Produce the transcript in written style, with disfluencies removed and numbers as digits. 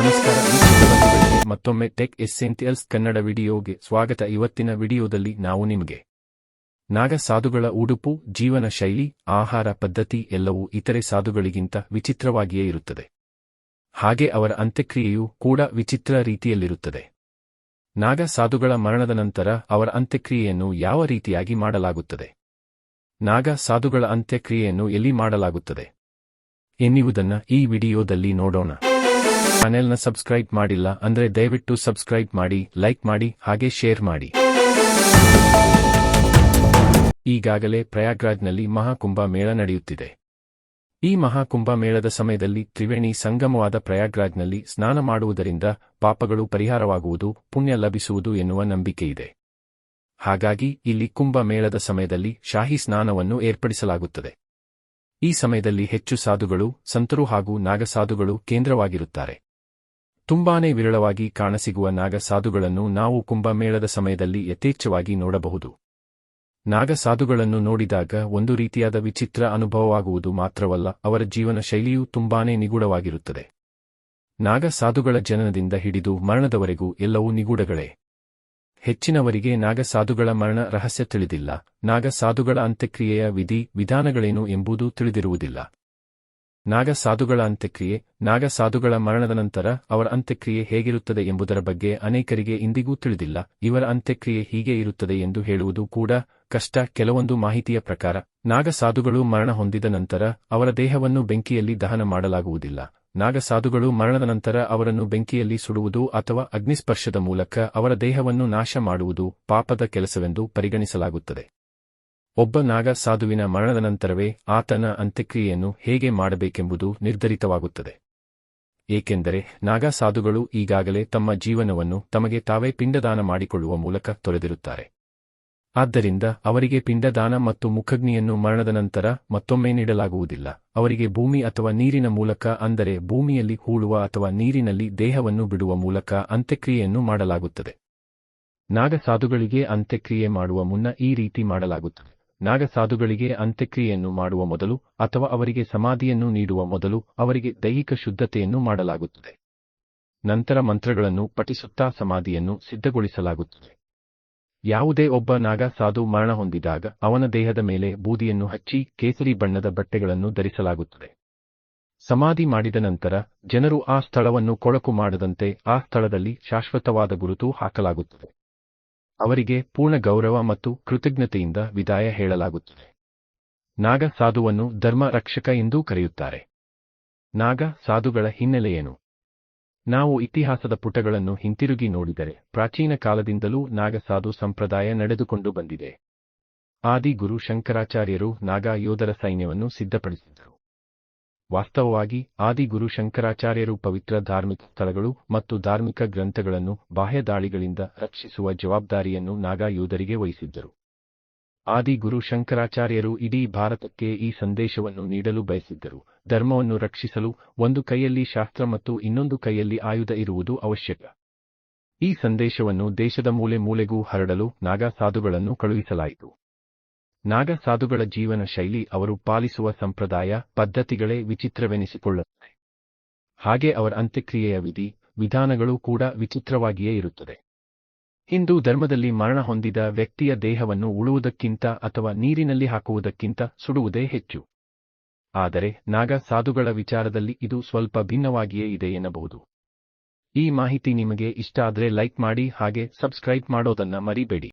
ನಮಸ್ಕಾರ ಬಂಧುಗಳಿಗೆ, ಮತ್ತೊಮ್ಮೆ ಟೆಕ್ ಎಸೆನ್ಷಿಯಲ್ಸ್ ಕನ್ನಡ ವಿಡಿಯೋಗೆ ಸ್ವಾಗತ. ಇವತ್ತಿನ ವಿಡಿಯೋದಲ್ಲಿ ನಾವು ನಿಮಗೆ ನಾಗ ಸಾಧುಗಳ ಉಡುಪು, ಜೀವನ ಶೈಲಿ, ಆಹಾರ ಪದ್ಧತಿ ಎಲ್ಲವೂ ಇತರೆ ಸಾಧುಗಳಿಗಿಂತ ವಿಚಿತ್ರವಾಗಿಯೇ ಇರುತ್ತದೆ. ಹಾಗೆ ಅವರ ಅಂತ್ಯಕ್ರಿಯೆಯೂ ಕೂಡ ವಿಚಿತ್ರ ರೀತಿಯಲ್ಲಿರುತ್ತದೆ. ನಾಗ ಸಾಧುಗಳ ಮರಣದ ನಂತರ ಅವರ ಅಂತ್ಯಕ್ರಿಯೆಯನ್ನು ಯಾವ ರೀತಿಯಾಗಿ ಮಾಡಲಾಗುತ್ತದೆ? ನಾಗ ಸಾಧುಗಳ ಅಂತ್ಯಕ್ರಿಯೆಯನ್ನು ಎಲ್ಲಿ ಮಾಡಲಾಗುತ್ತದೆ ಎನ್ನುವುದನ್ನು ಈ ವಿಡಿಯೋದಲ್ಲಿ ನೋಡೋಣ. ಚಾನೆಲ್ನ ಸಬ್ಸ್ಕ್ರೈಬ್ ಮಾಡಿಲ್ಲ ಅಂದ್ರೆ ದಯವಿಟ್ಟು ಸಬ್ಸ್ಕ್ರೈಬ್ ಮಾಡಿ, ಲೈಕ್ ಮಾಡಿ, ಹಾಗೆ ಶೇರ್ ಮಾಡಿ. ಈಗಾಗಲೇ ಪ್ರಯಾಗ್ರಾಜ್ನಲ್ಲಿ ಮಹಾಕುಂಭ ಮೇಳ ನಡೆಯುತ್ತಿದೆ. ಈ ಮಹಾಕುಂಭ ಮೇಳದ ಸಮಯದಲ್ಲಿ ತ್ರಿವೇಣಿ ಸಂಗಮವಾದ ಪ್ರಯಾಗ್ರಾಜ್ನಲ್ಲಿ ಸ್ನಾನ ಮಾಡುವುದರಿಂದ ಪಾಪಗಳು ಪರಿಹಾರವಾಗುವುದು, ಪುಣ್ಯ ಲಭಿಸುವುದು ಎನ್ನುವ ನಂಬಿಕೆಯಿದೆ. ಹಾಗಾಗಿ ಇಲ್ಲಿ ಕುಂಭ ಮೇಳದ ಸಮಯದಲ್ಲಿ ಶಾಹಿ ಸ್ನಾನವನ್ನು ಏರ್ಪಡಿಸಲಾಗುತ್ತದೆ. ಈ ಸಮಯದಲ್ಲಿ ಹೆಚ್ಚು ಸಾಧುಗಳು, ಸಂತರು ಹಾಗೂ ನಾಗಸಾಧುಗಳು ಕೇಂದ್ರವಾಗಿರುತ್ತಾರೆ. ತುಂಬಾನೇ ವಿರಳವಾಗಿ ಕಾಣಸಿಗುವ ನಾಗ ಸಾಧುಗಳನ್ನು ನಾವು ಕುಂಭ ಮೇಳದ ಸಮಯದಲ್ಲಿ ಯಥೇಚ್ಛವಾಗಿ ನೋಡಬಹುದು. ನಾಗ ಸಾಧುಗಳನ್ನು ನೋಡಿದಾಗ ಒಂದು ರೀತಿಯಾದ ವಿಚಿತ್ರ ಅನುಭವವಾಗುವುದು ಮಾತ್ರವಲ್ಲ, ಅವರ ಜೀವನ ಶೈಲಿಯೂ ತುಂಬಾನೇ ನಿಗೂಢವಾಗಿರುತ್ತದೆ. ನಾಗ ಸಾಧುಗಳ ಜನನದಿಂದ ಹಿಡಿದು ಮರಣದವರೆಗೂ ಎಲ್ಲವೂ ನಿಗೂಢಗಳೇ. ಹೆಚ್ಚಿನವರಿಗೆ ನಾಗ ಸಾಧುಗಳ ಮರಣ ರಹಸ್ಯ ತಿಳಿದಿಲ್ಲ. ನಾಗ ಸಾಧುಗಳ ಅಂತ್ಯಕ್ರಿಯೆಯ ವಿಧಿ ವಿಧಾನಗಳೇನು ಎಂಬುದು ತಿಳಿದಿರುವುದಿಲ್ಲ. ನಾಗ ಸಾಧುಗಳ ಅಂತ್ಯಕ್ರಿಯೆ, ನಾಗ ಸಾಧುಗಳ ಮರಣದ ನಂತರ ಅವರ ಅಂತ್ಯಕ್ರಿಯೆ ಹೇಗಿರುತ್ತದೆ ಎಂಬುದರ ಬಗ್ಗೆ ಅನೇಕರಿಗೆ ಇಂದಿಗೂ ತಿಳಿದಿಲ್ಲ. ಇವರ ಅಂತ್ಯಕ್ರಿಯೆ ಹೀಗೆ ಇರುತ್ತದೆ ಎಂದು ಹೇಳುವುದು ಕೂಡ ಕಷ್ಟ. ಕೆಲವೊಂದು ಮಾಹಿತಿಯ ಪ್ರಕಾರ ನಾಗ ಸಾಧುಗಳು ಮರಣ ಹೊಂದಿದ ನಂತರ ಅವರ ದೇಹವನ್ನು ಬೆಂಕಿಯಲ್ಲಿ ದಹನ ಮಾಡಲಾಗುವುದಿಲ್ಲ. ನಾಗ ಸಾಧುಗಳು ಮರಣದ ನಂತರ ಅವರನ್ನು ಬೆಂಕಿಯಲ್ಲಿ ಸುಡುವುದು ಅಥವಾ ಅಗ್ನಿಸ್ಪರ್ಶದ ಮೂಲಕ ಅವರ ದೇಹವನ್ನು ನಾಶ ಮಾಡುವುದು ಪಾಪದ ಕೆಲಸವೆಂದು ಪರಿಗಣಿಸಲಾಗುತ್ತದೆ. ಒಬ್ಬ ನಾಗ ಸಾಧುವಿನ ಮರಣದ ನಂತರವೇ ಆತನ ಅಂತ್ಯಕ್ರಿಯೆಯನ್ನು ಹೇಗೆ ಮಾಡಬೇಕೆಂಬುದು ನಿರ್ಧರಿತವಾಗುತ್ತದೆ. ಏಕೆಂದರೆ ನಾಗ ಸಾಧುಗಳು ಈಗಾಗಲೇ ತಮ್ಮ ಜೀವನವನ್ನು ತಮಗೆ ತಾವೇ ಪಿಂಡದಾನ ಮಾಡಿಕೊಳ್ಳುವ ಮೂಲಕ ತೊರೆದಿರುತ್ತಾರೆ. ಆದ್ದರಿಂದ ಅವರಿಗೆ ಪಿಂಡದಾನ ಮತ್ತು ಮುಖಗ್ನಿಯನ್ನು ಮರಣದ ನಂತರ ಮತ್ತೊಮ್ಮೆ ನೀಡಲಾಗುವುದಿಲ್ಲ. ಅವರಿಗೆ ಭೂಮಿ ಅಥವಾ ನೀರಿನ ಮೂಲಕ, ಅಂದರೆ ಭೂಮಿಯಲ್ಲಿ ಹೂಳುವ ಅಥವಾ ನೀರಿನಲ್ಲಿ ದೇಹವನ್ನು ಬಿಡುವ ಮೂಲಕ ಅಂತ್ಯಕ್ರಿಯೆಯನ್ನು ಮಾಡಲಾಗುತ್ತದೆ. ನಾಗ ಸಾಧುಗಳಿಗೆ ಅಂತ್ಯಕ್ರಿಯೆ ಮಾಡುವ ಮುನ್ನ ಈ ರೀತಿ ಮಾಡಲಾಗುತ್ತದೆ. ನಾಗ ಸಾಧುಗಳಿಗೆ ಅಂತ್ಯಕ್ರಿಯೆಯನ್ನು ಮಾಡುವ ಮೊದಲು ಅಥವಾ ಅವರಿಗೆ ಸಮಾಧಿಯನ್ನು ನೀಡುವ ಮೊದಲು ಅವರಿಗೆ ದೈಹಿಕ ಶುದ್ಧತೆಯನ್ನು ಮಾಡಲಾಗುತ್ತದೆ. ನಂತರ ಮಂತ್ರಗಳನ್ನು ಪಠಿಸುತ್ತಾ ಸಮಾಧಿಯನ್ನು ಸಿದ್ಧಗೊಳಿಸಲಾಗುತ್ತದೆ. ಯಾವುದೇ ಒಬ್ಬ ನಾಗ ಸಾಧು ಮರಣ ಹೊಂದಿದಾಗ ಅವನ ದೇಹದ ಮೇಲೆ ಬೂದಿಯನ್ನು ಹಚ್ಚಿ ಕೇಸರಿ ಬಣ್ಣದ ಬಟ್ಟೆಗಳನ್ನು ಧರಿಸಲಾಗುತ್ತದೆ. ಸಮಾಧಿ ಮಾಡಿದ ನಂತರ ಜನರು ಆ ಸ್ಥಳವನ್ನು ಕೊಳಕು ಮಾಡದಂತೆ ಆ ಸ್ಥಳದಲ್ಲಿ ಶಾಶ್ವತವಾದ ಗುರುತು ಹಾಕಲಾಗುತ್ತದೆ. ಅವರಿಗೆ ಪೂರ್ಣ ಗೌರವ ಮತ್ತು ಕೃತಜ್ಞತೆಯಿಂದ ವಿದಾಯ ಹೇಳಲಾಗುತ್ತದೆ. ನಾಗ ಸಾಧುವನ್ನು ಧರ್ಮ ರಕ್ಷಕ ಎಂದೂ ಕರೆಯುತ್ತಾರೆ. ನಾಗ ಸಾಧುಗಳ ಹಿನ್ನೆಲೆಯೇನು? ನಾವು ಇತಿಹಾಸದ ಪುಟಗಳನ್ನು ಹಿಂತಿರುಗಿ ನೋಡಿದರೆ ಪ್ರಾಚೀನ ಕಾಲದಿಂದಲೂ ನಾಗಸಾಧು ಸಂಪ್ರದಾಯ ನಡೆದುಕೊಂಡು ಬಂದಿದೆ. ಆದಿ ಗುರು ಶಂಕರಾಚಾರ್ಯರು ನಾಗ ಯೋಧರ ಸೈನ್ಯವನ್ನು ಸಿದ್ಧಪಡಿಸಿದ್ದರು. ವಾಸ್ತವವಾಗಿ ಆದಿ ಗುರು ಶಂಕರಾಚಾರ್ಯರು ಪವಿತ್ರ ಧಾರ್ಮಿಕ ಸ್ಥಳಗಳು ಮತ್ತು ಧಾರ್ಮಿಕ ಗ್ರಂಥಗಳನ್ನು ಬಾಹ್ಯ ದಾಳಿಗಳಿಂದ ರಕ್ಷಿಸುವ ಜವಾಬ್ದಾರಿಯನ್ನು ನಾಗ ಯೋಧರಿಗೆ ವಹಿಸಿದ್ದರು. ಆದಿ ಗುರು ಶಂಕರಾಚಾರ್ಯರು ಇಡೀ ಭಾರತಕ್ಕೆ ಈ ಸಂದೇಶವನ್ನು ನೀಡಲು ಬಯಸಿದ್ದರು. ಧರ್ಮವನ್ನು ರಕ್ಷಿಸಲು ಒಂದು ಕೈಯಲ್ಲಿ ಶಾಸ್ತ್ರ ಮತ್ತು ಇನ್ನೊಂದು ಕೈಯಲ್ಲಿ ಆಯುಧ ಇರುವುದು ಅವಶ್ಯಕ. ಈ ಸಂದೇಶವನ್ನು ದೇಶದ ಮೂಲೆ ಮೂಲೆಗೂ ಹರಡಲು ನಾಗ ಸಾಧುಗಳನ್ನು ಕಳುಹಿಸಲಾಯಿತು. ನಾಗ ಸಾಧುಗಳ ಜೀವನ ಶೈಲಿ, ಅವರು ಪಾಲಿಸುವ ಸಂಪ್ರದಾಯ ಪದ್ಧತಿಗಳೇ ವಿಚಿತ್ರವೆನಿಸಿಕೊಳ್ಳುತ್ತದೆ. ಹಾಗೆ ಅವರ ಅಂತ್ಯಕ್ರಿಯೆಯ ವಿಧಿ ವಿಧಾನಗಳು ಕೂಡ ವಿಚಿತ್ರವಾಗಿಯೇ ಇರುತ್ತದೆ. ಹಿಂದೂ ಧರ್ಮದಲ್ಲಿ ಮರಣ ಹೊಂದಿದ ವ್ಯಕ್ತಿಯ ದೇಹವನ್ನು ಉಳುವುದಕ್ಕಿಂತ ಅಥವಾ ನೀರಿನಲ್ಲಿ ಹಾಕುವುದಕ್ಕಿಂತ ಸುಡುವುದೇ ಹೆಚ್ಚು. ಆದರೆ ನಾಗ ಸಾಧುಗಳ ವಿಚಾರದಲ್ಲಿ ಇದು ಸ್ವಲ್ಪ ಭಿನ್ನವಾಗಿಯೇ ಇದೆ ಎನ್ನಬಹುದು. ಈ ಮಾಹಿತಿ ನಿಮಗೆ ಇಷ್ಟ ಆದ್ರೆ ಲೈಕ್ ಮಾಡಿ, ಹಾಗೆ ಸಬ್ಸ್ಕ್ರೈಬ್ ಮಾಡೋದನ್ನ ಮರಿಬೇಡಿ.